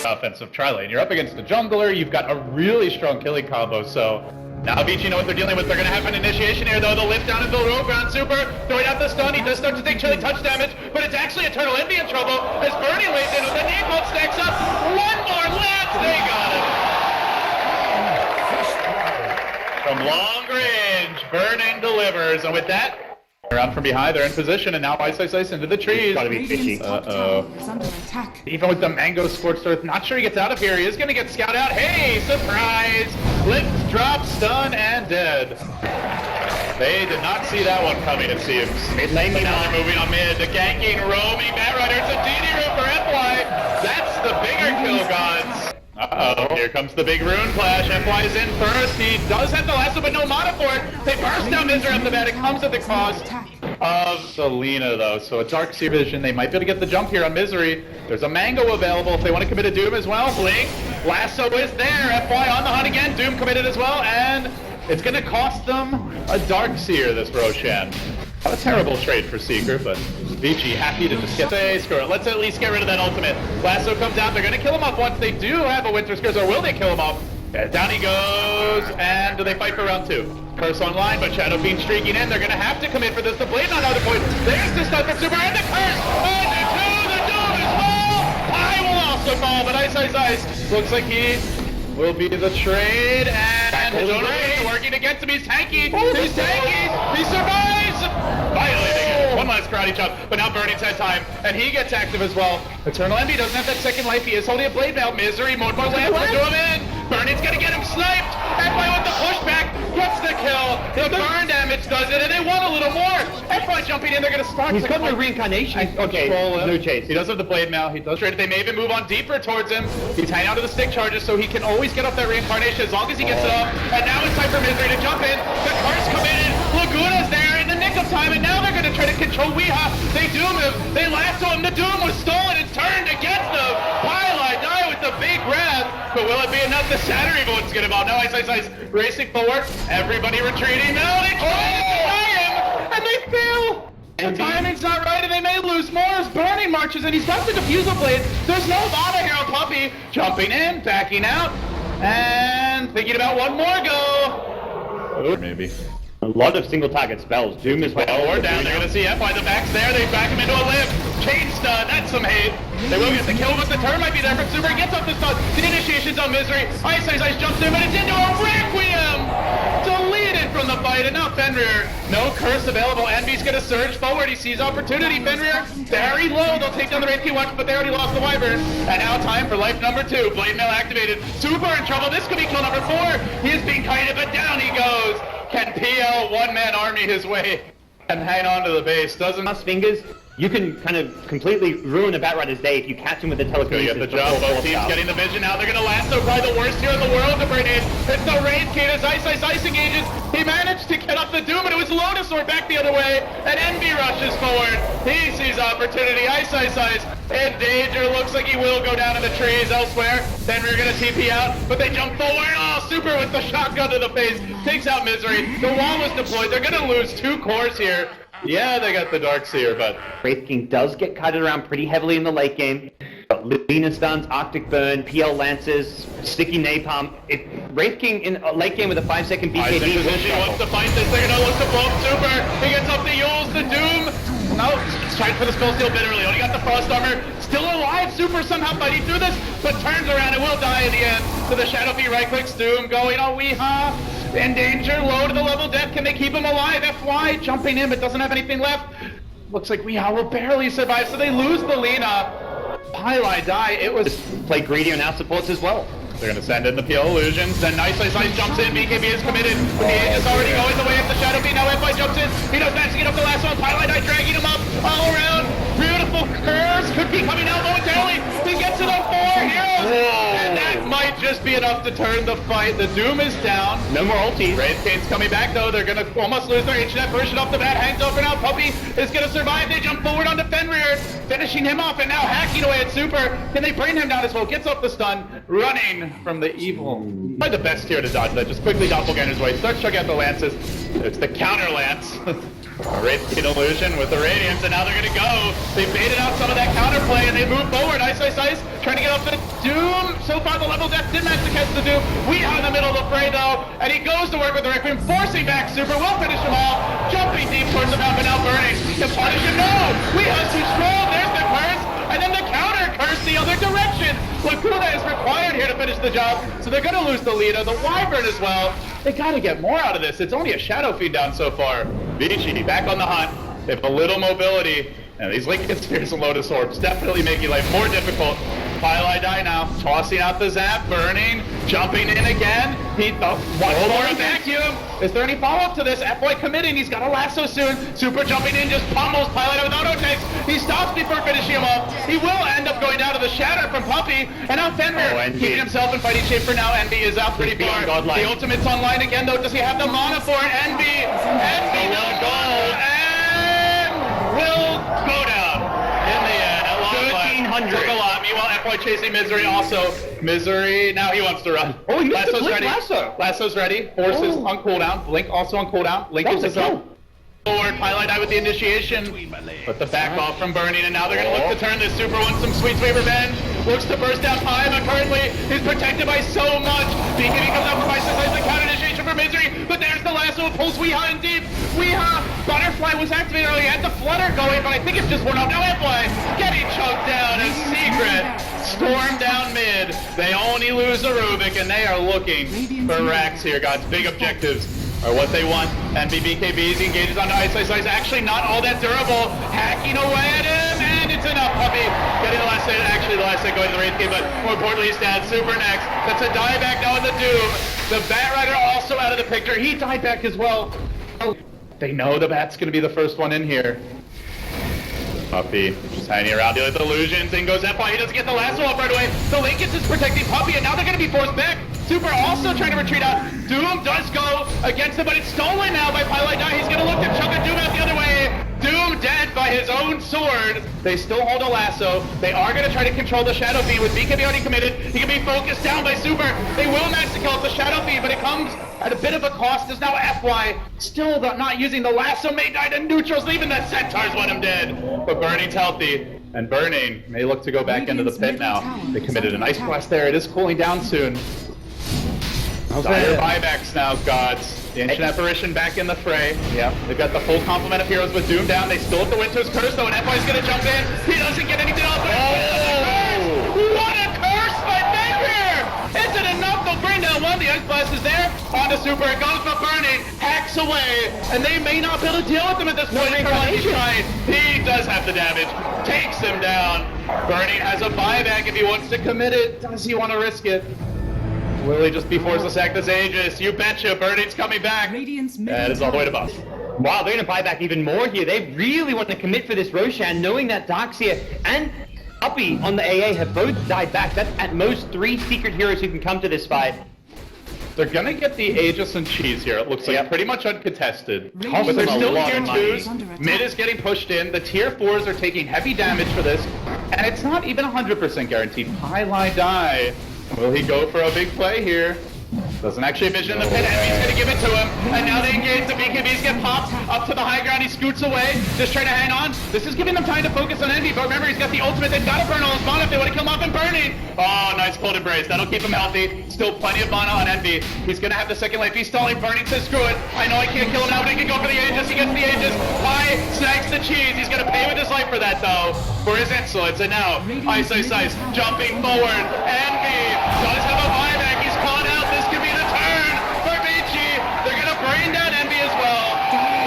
offensive tri-lane. You're up against a jungler, you've got a really strong killing combo, so now Vici know what they're dealing with. They're going to have an initiation here, though. The lift down into the low ground super, throwing out the stun. He does start to take chilling touch damage, but it's actually Eternal Envy in trouble as Bernie lays in with the napalm stacks up. One more lance, they got it. From long range, Burning delivers, and with that, around from behind, they're in position, and now Ice into the trees. Gotta be fishy. Even with the Mango Scorched Earth, not sure he gets out of here. He is going to get scout out. Hey, surprise! Lift, drop, stun, and dead. They did not see that one coming, it seems. Mid lane, But now they're moving on mid. The ganking, roaming, Batrider. It's a DD room for FY. That's the bigger kill gods. Uh-oh, here comes the big rune clash. FY is in first. He does have the lasso, but no mana for it. They burst down Misery off the bat. It comes at the cost of Selena, though. So a Darkseer vision. They might be able to get the jump here on Misery. There's a Mango available if they want to commit a Doom as well. Blink. Lasso is there. FY on the hunt again. Doom committed as well. And it's going to cost them a Darkseer, this Roshan. Not a terrible trade for Seeker, but Vici happy to just get screw it. Let's at least get rid of that ultimate. Lasso comes out. They're going to kill him off once. They do have a Winter Scares, or will they kill him off? Yeah, down he goes, and do they fight for round 2? Curse online, but Shadow Fiend streaking in. They're going to have to commit for this. The Blade on other point. There's the stun for Super, and the Curse! And the Doom is fall! I will also fall, but Ice. Looks like he will be the trade, and his own raid working against him. He's tanky! He's tanky! He survives! Finally, they get one last karate chop, but now Burning's had time, and he gets active as well. Eternal Envy doesn't have that second life. He is holding a blade now. Misery, more lands to him in. Burning's gonna get him sniped. FY with the pushback gets the kill. The burn damage does it, and they want a little more. FY jumping in, they're gonna start. He's got no reincarnation. Okay, no chase. He does have the blade now. He does trade it. They may even move on deeper towards him. He's hanging out to the stick charges, so he can always get off that reincarnation as long as he gets it off. And now it's time for Misery to jump in. The Curse committed. Laguna's there in the nick of time, and now they're gonna try to control Weeha. They doom him. They lasso him. The doom was stolen and turned against them. Pylai die with the big grab, but will it be enough to shatter everyone's get involved? No, Ice racing forward. Everybody retreating. No, they try to deny him, and they fail. The timing's not right, and they may lose more as Burning marches, and he's got the Diffusal Blade. There's no Vana here on Puppy. Jumping in, backing out, and thinking about one more go. Or maybe. A lot of single target spells. Doom as well. Or down. They're going to see FY. The back's there. They back him into a lift. Chain stun. That's some hate. They will get the kill, but the turn might be there for Super. He gets off the stun. The initiation's on Misery. Ice jumps in, but it's into a Requiem. Deleted from the fight, and now Fenrir. No curse available. Envy's going to surge forward. He sees opportunity. Fenrir very low. They'll take down the Wraith King once, but they already lost the Wyvern. And now time for life number 2. Blade Mail activated. Super in trouble. This could be kill number 4. He is being kited, but down he goes. Can PL one-man army his way and hang on to the base? Doesn't Last fingers, you can kind of completely ruin a Batrider's day if you catch him with the telekinesis. Get the job. Both teams getting the vision now. They're going to lasso probably the worst here in the world to bring in. It's the Wraith King as Ice engages. He managed to get up the Doom, and it was Lotusaur back the other way, and Envy rushes forward. He sees opportunity. Ice in danger. Looks like he will go down in the trees elsewhere. Then we're going to TP out, but they jump forward. Oh, Super with the shotgun to the face. Takes out Misery. The wall was deployed. They're going to lose 2 cores here. Yeah, they got the Darkseer, but Wraith King does get kited around pretty heavily in the late game. But Lina stuns, Arctic Burn, PL Lances, Sticky Napalm. If Wraith King in a late game with a 5-second BKB... He wants to fight this. They're going to look to blow up Super. He gets up the Yules, the Doom. No, he's trying for the spell steal bit early. Only got the Frost Armor. Still alive. Super somehow fighting through this, but turns around and will die in the end. So the Shadow Fiend right-clicks Doom going on Weeha. In danger, low to the level death. Can they keep him alive? FY jumping in, but doesn't have anything left. Looks like Weeha will barely survive, so they lose the Lina. Pylai die. It was play greedy on our supports as well. They're going to send in the PL Illusions. Then Nice jumps in. BKB is committed. He is already going the way of the Shadow Fiend. Now FY jumps in. He does manage to get up the last one. Pylai die dragging him up all around. Beautiful curse. Could be coming out momentarily. He gets it on 4 heroes. And that might just be enough to turn the fight. The Doom is down. No more ulti. Wraith King's coming back though. They're going to almost lose their HNF. Push it off the bat. Hangs over now. Puppy is going to survive. They jump forward onto Fenrir. Finishing him off and now hacking away at Super. Can they bring him down as well? Gets off the stun. Running from the evil. Probably the best here to dodge that. Just quickly doppelganger's way. Starts to check out the lances. It's the counter lance. Radiant Illusion with the Radiance, and now they're gonna go. They baited out some of that counterplay, and they move forward. Ice, trying to get off the Doom. So far, the level death didn't manage to catch the Doom. We are in the middle of the fray, though, and he goes to work with the Requiem, forcing back Super. Will finish them all. Jumping deep towards the map, but now Burning to punish him. No! We are too strong. There's the curse, and then the counter curse the other direction. Lacuna is required here to finish the job, so they're gonna lose the leader. The Wyvern as well. They gotta get more out of this. It's only a Shadow Feed down so far. Vici back on the hunt. They have a little mobility. And these Lincoln Spears and Lotus Orbs definitely making life more difficult. Pylai die now, tossing out the Zap, Burning, jumping in again. One more vacuum. Is there any follow-up to this? F-Boy committing, he's got a lasso soon. Super jumping in, just pummels Pylai with auto takes. He stops before finishing him off. He will end up going down to the Shatter from Puppy. And now Fenrir keeping himself in fighting shape for now. Envy is out pretty far. The ultimate's online again though. Does he have the mana for it? Envy will go. Will go down in the end at long 1300. Took a lot. Meanwhile, F-Boy chasing Misery also. Misery, now he wants to run. Oh, he missed the Lasso's ready. Lasso's ready. Force is on cooldown. Blink also on cooldown. Blink is up. Forward, Pylai die with the initiation. But the back off from Burning, and now they're going to look to turn this. Super wants some sweet revenge. Looks to burst down Pie, but currently he's protected by so much. BKB comes out for Vice, the counter initiation for Misery, but there's the lasso, pulls Weeha in deep. Weeha, Butterfly was activated earlier, had the flutter going, but I think it's just worn out. Now F-Boy getting choked down, and Secret storm down mid. They only lose a Rubik, and they are looking for racks here, guys. Big objectives are what they want. And BKBs engages onto Ice. Actually not all that durable. Hacking away at him, and it's enough. Puppy getting the last hit. Actually, the last hit going to the Wraith King, but more importantly, he's dead. Super next. That's a dieback now in the Doom. The Bat Rider also out of the picture. He died back as well. They know the Bat's going to be the first one in here. Puppy just hanging around dealing with illusions. In goes F-Boy. He doesn't get the last one up right away. The Lincolns is protecting Puppy, and now they're going to be forced back. Super also trying to retreat out. Doom does go against him, but it's stolen now by Pylai Die. He's going to look to chuck a Doom out the other way. Doom dead by his own sword. They still hold a lasso. They are going to try to control the Shadow Feed with BKB already committed. He can be focused down by Super. They will manage to kill off the Shadow Feed, but it comes at a bit of a cost. There's now FY still not using the lasso. May die to neutrals. Even the Centaurs want him dead. But Burning's healthy. And Burning may look to go back into the pit now. They committed an Ice Blast there. It is cooling down soon. Dire buybacks now, gods. The Ancient Apparition back in the fray. Yep. They've got the full complement of heroes with Doom down. They still have the Winter's Curse, though, and FY's gonna jump in. He doesn't get anything else. What a curse by Fenrir! Is it enough? They'll bring down one. The Ice Blast is there. On to Super. It goes for Burning. Hacks away. And they may not be able to deal with him at this point. He does have the damage. Takes him down. Burning has a buyback if he wants to commit it. Does he want to risk it? Will he just be forced to sack this Aegis? You betcha, Burning's coming back. That is all the way to buff. Wow, they're going to buy back even more here. They really want to commit for this Roshan, knowing that Darkseer and Puppy on the AA have both died back. That's at most 3 secret heroes who can come to this fight. They're going to get the Aegis and Cheese here. It looks like pretty much uncontested. But But they're still tier 2s. Mid is getting pushed in. The tier 4s are taking heavy damage for this. And it's not even 100% guaranteed. Pylai die. Will he go for a big play here? Doesn't actually vision the pit. Envy's gonna give it to him. And now they engage. The BKBs get popped up to the high ground. He scoots away. Just trying to hang on. This is giving them time to focus on Envy. But remember, he's got the ultimate. They've got to burn all his mana if they want to kill him off and Burning. Oh, nice cold embrace. That'll keep him healthy. Still plenty of mana on Envy. He's gonna have the second life. He's stalling. Burning says, screw it. I know I can't kill him now, but he can go for the Aegis. He gets the Aegis. Pie snags the cheese. He's gonna pay with his life for that, though. For his insolence. And now, Ice. Jumping forward. Envy does have a buyback. He's caught out. This could be the turn for Vici. They're gonna bring down Envy as well.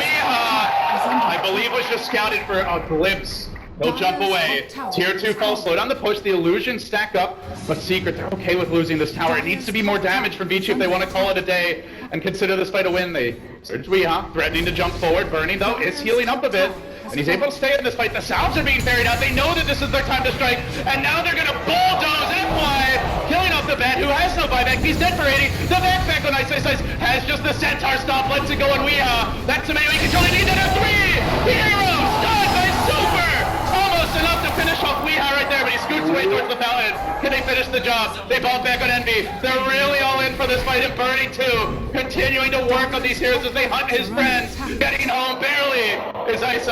Weeha, I believe, was just scouted for a glimpse. He'll jump away. Tier 2 falls, slow down the push. The illusions stack up, but Secret, they're okay with losing this tower. It needs to be more damage from Vici if they want to call it a day and consider this fight a win. They search Weeha, threatening to jump forward. Burning, though, is healing up a bit. And he's able to stay in this fight. The sounds are being buried out. They know that this is their time to strike. And now they're going to bulldoze FY, killing off the Bat, who has no buyback. He's dead for 80. The back on Ice has just the Centaur stop. Lets it go on Weeha. That's a melee control. He needed a 3. Heroes done by Super. Almost enough to finish off Weeha right there, but he's scoots away towards the fountain. Can they finish the job? They fall back on Envy. They're really all in for this fight, and Burning too, continuing to work on these heroes as they hunt his friends. Getting home barely is Ice.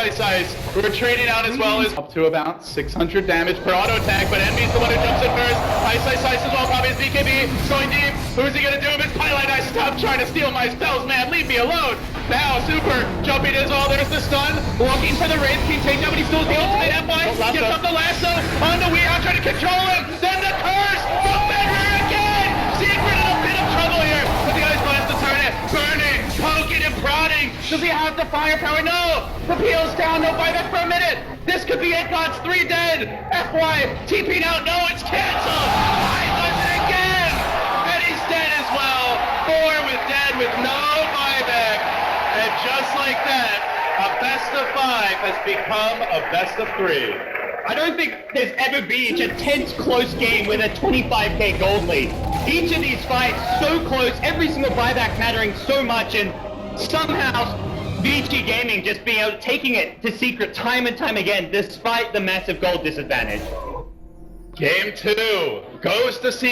Retreating out as well as up to about 600 damage per auto attack, but Envy's the one who jumps in first. Ice as well, probably his BKB going deep. Who's he gonna do? His Pylite, I stop trying to steal my spells, man. Leave me alone. Now, Super jumping as well. There's the stun. Looking for the Wraith King takedown, but he still has the ultimate F1. Gets up the lasso on the Weird, trying to control him. Then the curse from Bedrock again. Secret in a bit of trouble here. But the Ice Blast to turn it. Burning, poking and prodding. Does he have the firepower? No. The PO's down. No buyback for a minute. This could be it. God's 3 dead. FY TP'ing out. No, it's canceled. I does it again. And he's dead as well. 4 with dead with no buyback. And just like that, a best of 5 has become a best of 3. I don't think there's ever been a tense, close game with a 25k gold lead. Each of these fights so close, every single buyback mattering so much, and somehow VG Gaming just being able taking it to Secret time and time again, despite the massive gold disadvantage. Game 2 goes to Secret.